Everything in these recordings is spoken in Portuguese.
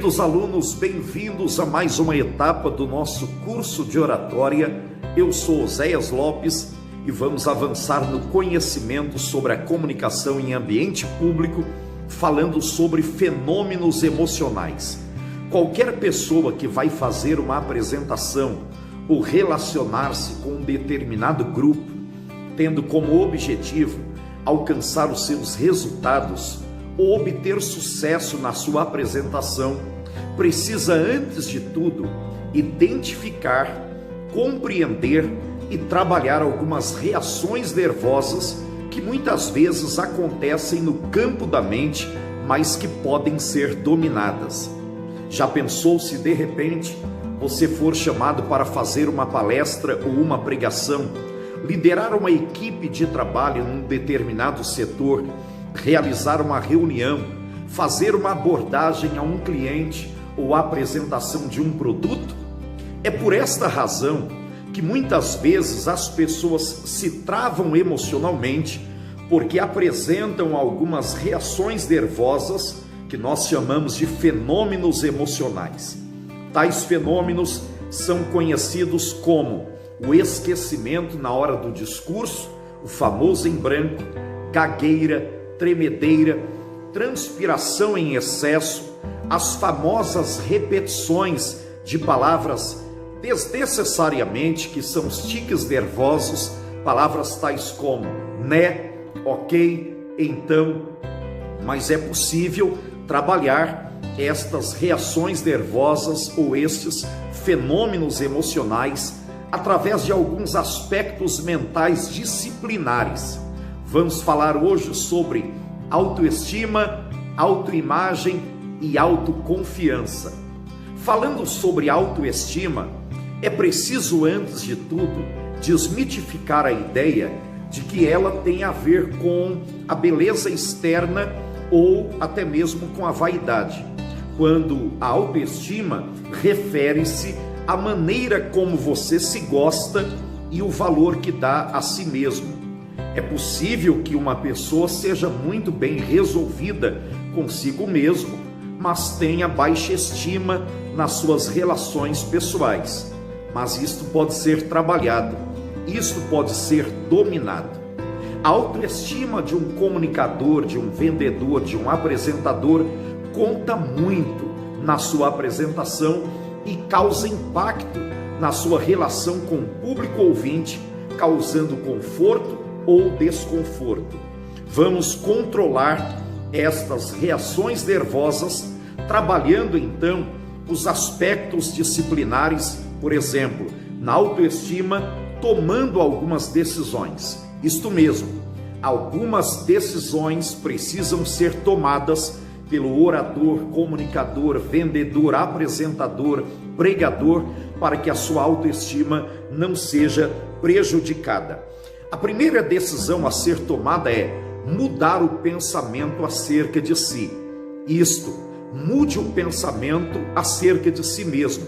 Queridos alunos, bem-vindos a mais uma etapa do nosso curso de oratória. Eu sou Oséias Lopes e vamos avançar no conhecimento sobre a comunicação em ambiente público, falando sobre fenômenos emocionais. Qualquer pessoa que vai fazer uma apresentação ou relacionar-se com um determinado grupo, tendo como objetivo alcançar os seus resultados ou obter sucesso na sua apresentação, precisa, antes de tudo, identificar, compreender e trabalhar algumas reações nervosas que muitas vezes acontecem no campo da mente, mas que podem ser dominadas. Já pensou se de repente você for chamado para fazer uma palestra ou uma pregação, liderar uma equipe de trabalho num determinado setor, realizar uma reunião, fazer uma abordagem a um cliente ou a apresentação de um produto? É por esta razão que muitas vezes as pessoas se travam emocionalmente porque apresentam algumas reações nervosas que nós chamamos de fenômenos emocionais. Tais fenômenos são conhecidos como o esquecimento na hora do discurso, o famoso em branco, gagueira, tremedeira, transpiração em excesso, as famosas repetições de palavras desnecessariamente, que são os tiques nervosos, palavras tais como né, ok, então. Mas é possível trabalhar estas reações nervosas ou estes fenômenos emocionais através de alguns aspectos mentais disciplinares. Vamos falar hoje sobre autoestima, autoimagem e autoconfiança. Falando sobre autoestima, é preciso, antes de tudo, desmitificar a ideia de que ela tem a ver com a beleza externa ou até mesmo com a vaidade, quando a autoestima refere-se à maneira como você se gosta e o valor que dá a si mesmo. É possível que uma pessoa seja muito bem resolvida consigo mesmo, mas tenha baixa estima nas suas relações pessoais. Mas isto pode ser trabalhado, isto pode ser dominado. A autoestima de um comunicador, de um vendedor, de um apresentador conta muito na sua apresentação e causa impacto na sua relação com o público ouvinte, causando conforto ou desconforto. Vamos controlar estas reações nervosas, trabalhando então os aspectos disciplinares, por exemplo, na autoestima, tomando algumas decisões. Isto mesmo, algumas decisões precisam ser tomadas pelo orador, comunicador, vendedor, apresentador, pregador, para que a sua autoestima não seja prejudicada. A primeira decisão a ser tomada é mudar o pensamento acerca de si. Isto, mude o pensamento acerca de si mesmo.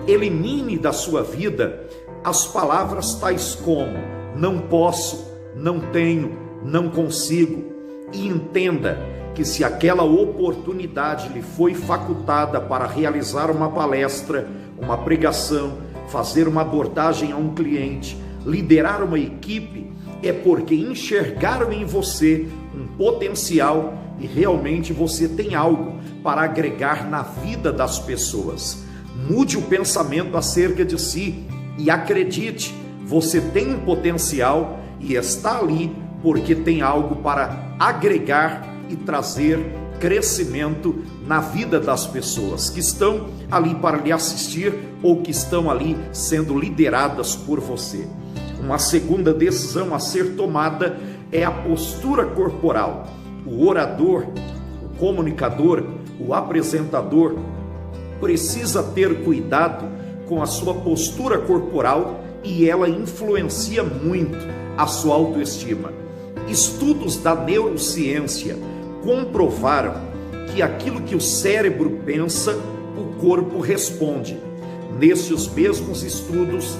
Elimine da sua vida as palavras tais como não posso, não tenho, não consigo. E entenda que se aquela oportunidade lhe foi facultada para realizar uma palestra, uma pregação, fazer uma abordagem a um cliente, liderar uma equipe, é porque enxergaram em você um potencial e realmente você tem algo para agregar na vida das pessoas. Mude o pensamento acerca de si e acredite, você tem um potencial e está ali porque tem algo para agregar e trazer crescimento na vida das pessoas que estão ali para lhe assistir ou que estão ali sendo lideradas por você. Uma segunda decisão a ser tomada é a postura corporal. O orador, o comunicador, o apresentador precisa ter cuidado com a sua postura corporal e ela influencia muito a sua autoestima. Estudos da neurociência comprovaram que aquilo que o cérebro pensa, o corpo responde. Nestes mesmos estudos,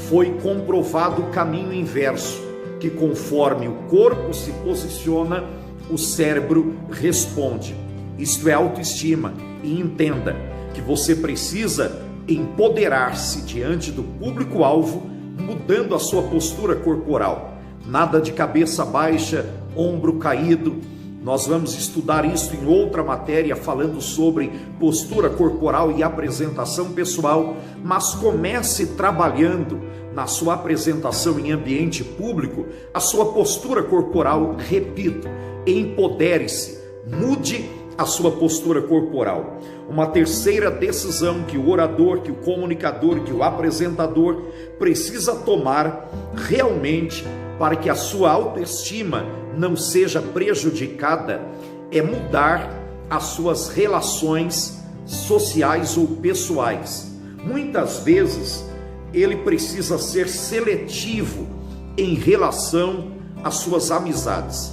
foi comprovado o caminho inverso, que conforme o corpo se posiciona, o cérebro responde. Isto é autoestima. E entenda, que você precisa empoderar-se diante do público-alvo, mudando a sua postura corporal. Nada de cabeça baixa, ombro caído. Nós vamos estudar isso em outra matéria, falando sobre postura corporal e apresentação pessoal, mas comece trabalhando na sua apresentação em ambiente público, a sua postura corporal. Repito, empodere-se, mude a sua postura corporal. Uma terceira decisão que o orador, que o comunicador, que o apresentador precisa tomar realmente para que a sua autoestima não seja prejudicada é mudar as suas relações sociais ou pessoais. Muitas vezes ele precisa ser seletivo em relação às suas amizades.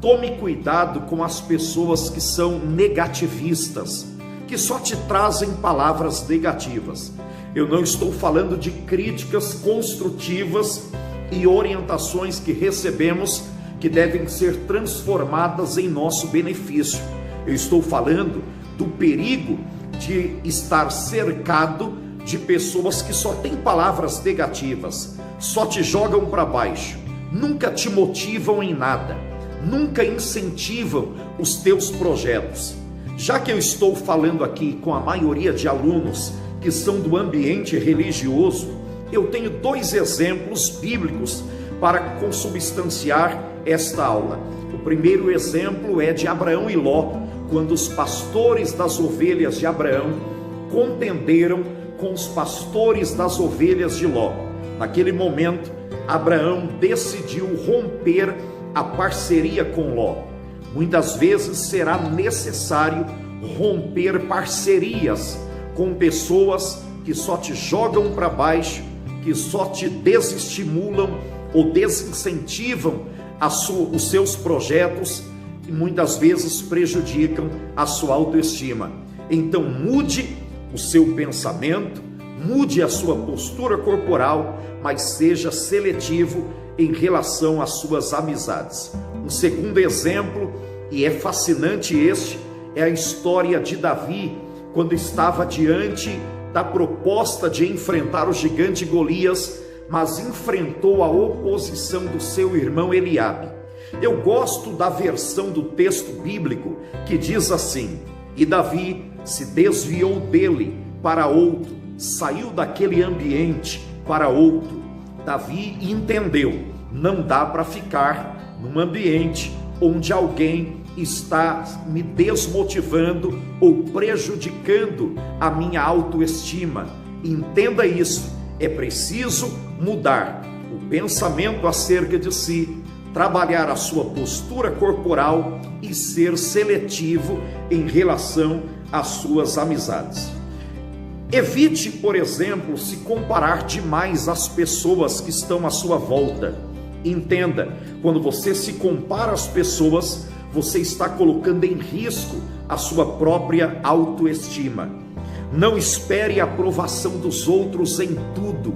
Tome cuidado com as pessoas que são negativistas, que só te trazem palavras negativas. Eu não estou falando de críticas construtivas e orientações que recebemos que devem ser transformadas em nosso benefício. Eu estou falando do perigo de estar cercado de pessoas que só têm palavras negativas, só te jogam para baixo, nunca te motivam em nada, nunca incentivam os teus projetos. Já que eu estou falando aqui com a maioria de alunos que são do ambiente religioso, eu tenho 2 exemplos bíblicos para consubstanciar esta aula. O primeiro exemplo é de Abraão e Ló, quando os pastores das ovelhas de Abraão contenderam com os pastores das ovelhas de Ló. Naquele momento, Abraão decidiu romper a parceria com Ló. Muitas vezes será necessário romper parcerias com pessoas que só te jogam para baixo, que só te desestimulam ou desincentivam os seus projetos e muitas vezes prejudicam a sua autoestima. Então mude o seu pensamento, mude a sua postura corporal, mas seja seletivo em relação às suas amizades. Um segundo exemplo, e é fascinante este, é a história de Davi, quando estava diante da proposta de enfrentar o gigante Golias, mas enfrentou a oposição do seu irmão Eliabe. Eu gosto da versão do texto bíblico que diz assim: e Davi se desviou dele para outro, saiu daquele ambiente para outro. Davi entendeu, não dá para ficar num ambiente onde alguém está me desmotivando ou prejudicando a minha autoestima. Entenda isso, é preciso mudar o pensamento acerca de si, trabalhar a sua postura corporal e ser seletivo em relação às suas amizades. Evite, por exemplo, se comparar demais às pessoas que estão à sua volta. Entenda, quando você se compara às pessoas, você está colocando em risco a sua própria autoestima. Não espere a aprovação dos outros em tudo.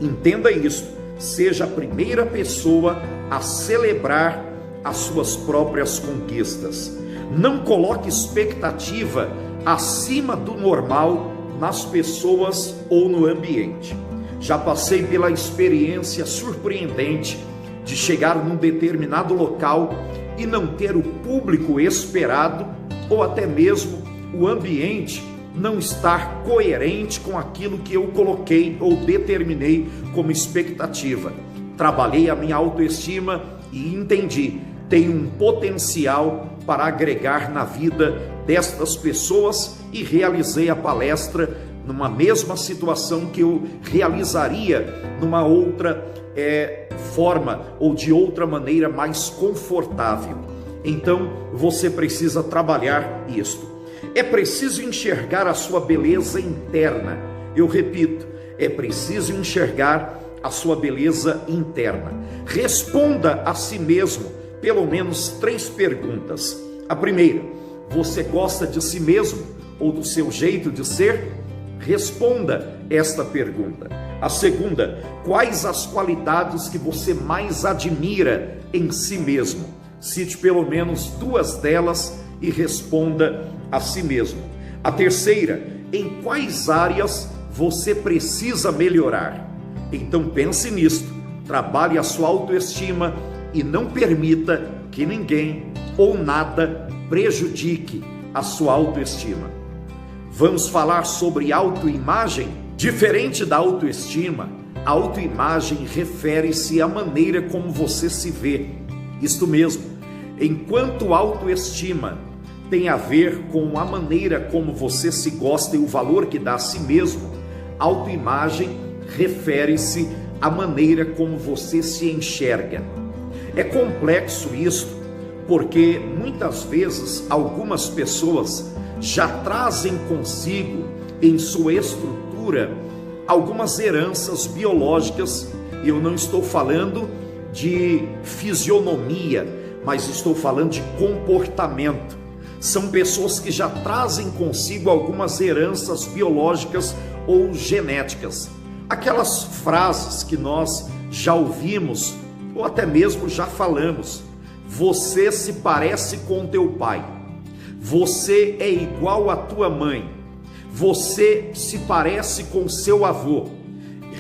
Entenda isso. Seja a primeira pessoa a celebrar as suas próprias conquistas. Não coloque expectativa acima do normal nas pessoas ou no ambiente. Já passei pela experiência surpreendente de chegar num determinado local e não ter o público esperado, ou até mesmo o ambiente não estar coerente com aquilo que eu coloquei ou determinei como expectativa. Trabalhei a minha autoestima e entendi, tem um potencial para agregar na vida destas pessoas, e realizei a palestra numa mesma situação que eu realizaria numa outra forma ou de outra maneira mais confortável. Então você precisa trabalhar isto. É preciso enxergar a sua beleza interna. Eu repito, é preciso enxergar a sua beleza interna. Responda a si mesmo pelo menos 3 perguntas. A primeira: você gosta de si mesmo ou do seu jeito de ser? Responda esta pergunta. A segunda: quais as qualidades que você mais admira em si mesmo? Cite pelo menos 2 delas e responda a si mesmo. A terceira: em quais áreas você precisa melhorar. Então pense nisto, trabalhe a sua autoestima e não permita que ninguém ou nada prejudique a sua autoestima. Vamos falar sobre autoimagem? Diferente da autoestima, a autoimagem refere-se à maneira como você se vê. Isto mesmo, enquanto autoestima tem a ver com a maneira como você se gosta e o valor que dá a si mesmo, autoimagem refere-se à maneira como você se enxerga. É complexo isto, porque muitas vezes algumas pessoas já trazem consigo em sua estrutura algumas heranças biológicas. Eu não estou falando de fisionomia, mas estou falando de comportamento. São pessoas que já trazem consigo algumas heranças biológicas ou genéticas. Aquelas frases que nós já ouvimos ou até mesmo já falamos: você se parece com teu pai, você é igual à tua mãe, você se parece com seu avô.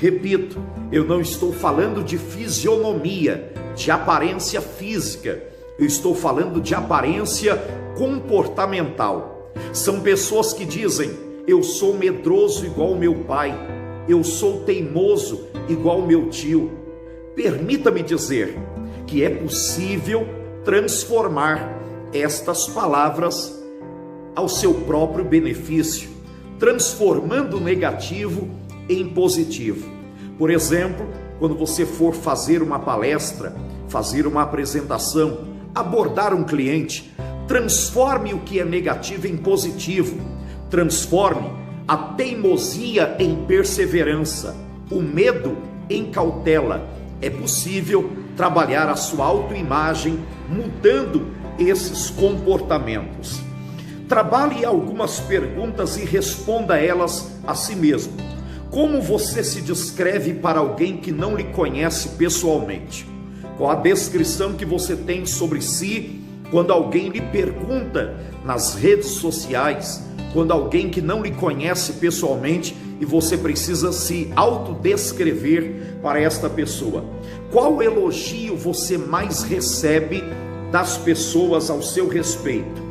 Repito, eu não estou falando de fisionomia, de aparência física, eu estou falando de aparência comportamental. São pessoas que dizem: eu sou medroso igual meu pai, eu sou teimoso igual meu tio. Permita-me dizer que é possível transformar estas palavras ao seu próprio benefício, transformando o negativo em positivo. Por exemplo, quando você for fazer uma palestra, fazer uma apresentação, abordar um cliente, transforme o que é negativo em positivo, transforme a teimosia em perseverança, o medo em cautela. É possível trabalhar a sua autoimagem mudando esses comportamentos. Trabalhe algumas perguntas e responda elas a si mesmo. Como você se descreve para alguém que não lhe conhece pessoalmente? Qual a descrição que você tem sobre si quando alguém lhe pergunta nas redes sociais, quando alguém que não lhe conhece pessoalmente e você precisa se autodescrever para esta pessoa? Qual elogio você mais recebe das pessoas ao seu respeito?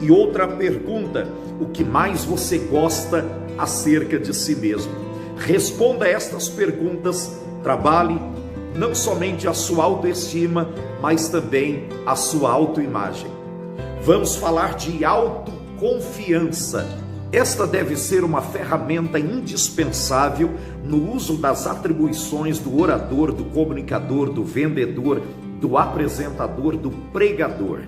E outra pergunta: o que mais você gosta acerca de si mesmo? Responda estas perguntas, trabalhe não somente a sua autoestima, mas também a sua autoimagem. Vamos falar de autoconfiança. Esta deve ser uma ferramenta indispensável no uso das atribuições do orador, do comunicador, do vendedor, do apresentador, do pregador.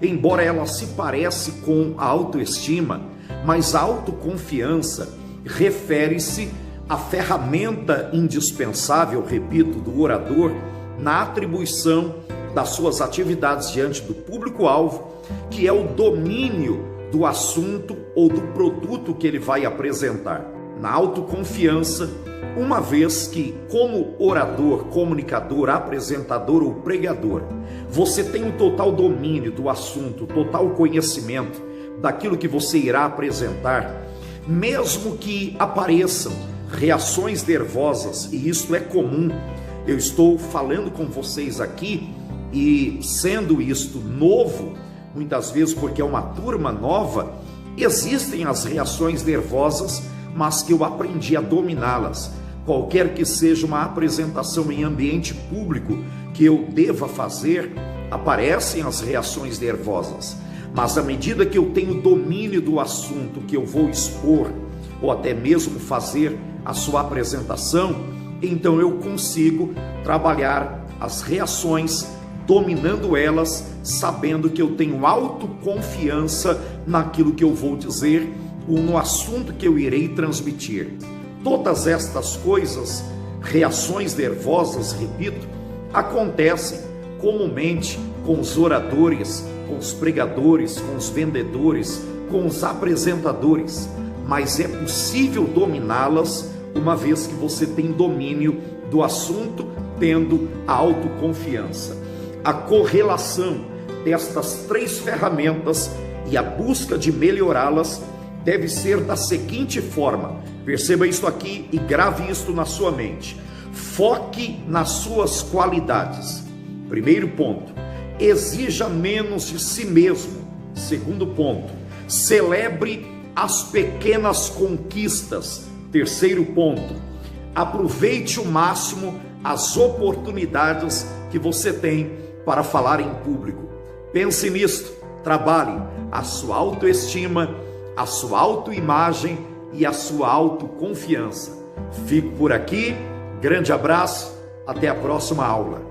Embora ela se pareça com a autoestima, mas a autoconfiança refere-se à ferramenta indispensável, repito, do orador na atribuição das suas atividades diante do público-alvo, que é o domínio do assunto ou do produto que ele vai apresentar. Na autoconfiança, uma vez que, como orador, comunicador, apresentador ou pregador, você tem o total domínio do assunto, o total conhecimento daquilo que você irá apresentar, mesmo que apareçam reações nervosas, e isso é comum. Eu estou falando com vocês aqui e, sendo isto novo, muitas vezes porque é uma turma nova, existem as reações nervosas, mas que eu aprendi a dominá-las. Qualquer que seja uma apresentação em ambiente público que eu deva fazer, aparecem as reações nervosas. Mas à medida que eu tenho domínio do assunto que eu vou expor, ou até mesmo fazer a sua apresentação, então eu consigo trabalhar as reações, dominando elas, sabendo que eu tenho autoconfiança naquilo que eu vou dizer ou no assunto que eu irei transmitir. Todas estas coisas, reações nervosas, repito, acontecem comumente com os oradores, com os pregadores, com os vendedores, com os apresentadores, mas é possível dominá-las uma vez que você tem domínio do assunto, tendo a autoconfiança. A correlação destas três ferramentas e a busca de melhorá-las deve ser da seguinte forma, perceba isto aqui e grave isto na sua mente: foque nas suas qualidades. Primeiro ponto, exija menos de si mesmo. Segundo ponto, celebre as pequenas conquistas. Terceiro ponto, aproveite o máximo as oportunidades que você tem para falar em público. Pense nisto, trabalhe a sua autoestima, a sua autoimagem e a sua autoconfiança. Fico por aqui, grande abraço, até a próxima aula.